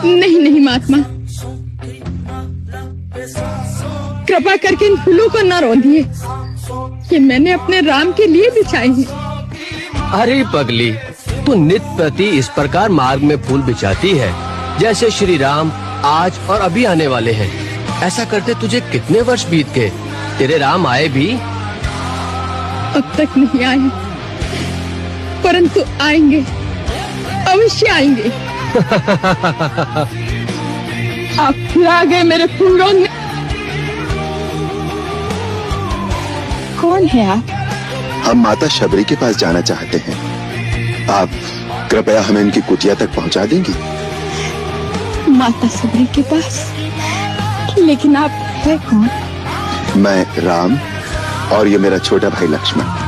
नहीं नहीं महात्मा, कृपा करके इन फूलों को न रोंदिए, ये मैंने अपने राम के लिए बिछाए हैं। अरे पगली, तू नित्य प्रति इस प्रकार मार्ग में फूल बिछाती है जैसे श्री राम आज और अभी आने वाले हैं। ऐसा करते तुझे कितने वर्ष बीत गए? तेरे राम आए भी? अब तक नहीं आए, परंतु आएंगे, अवश्य आएंगे। आप फिर आ गए मेरे फूलों में। कौन है आप? हम माता शबरी के पास जाना चाहते हैं। आप कृपया हमें उनकी कुटिया तक पहुंचा देंगी? माता शबरी के पास? लेकिन आप है कौन? मैं राम और ये मेरा छोटा भाई लक्ष्मण।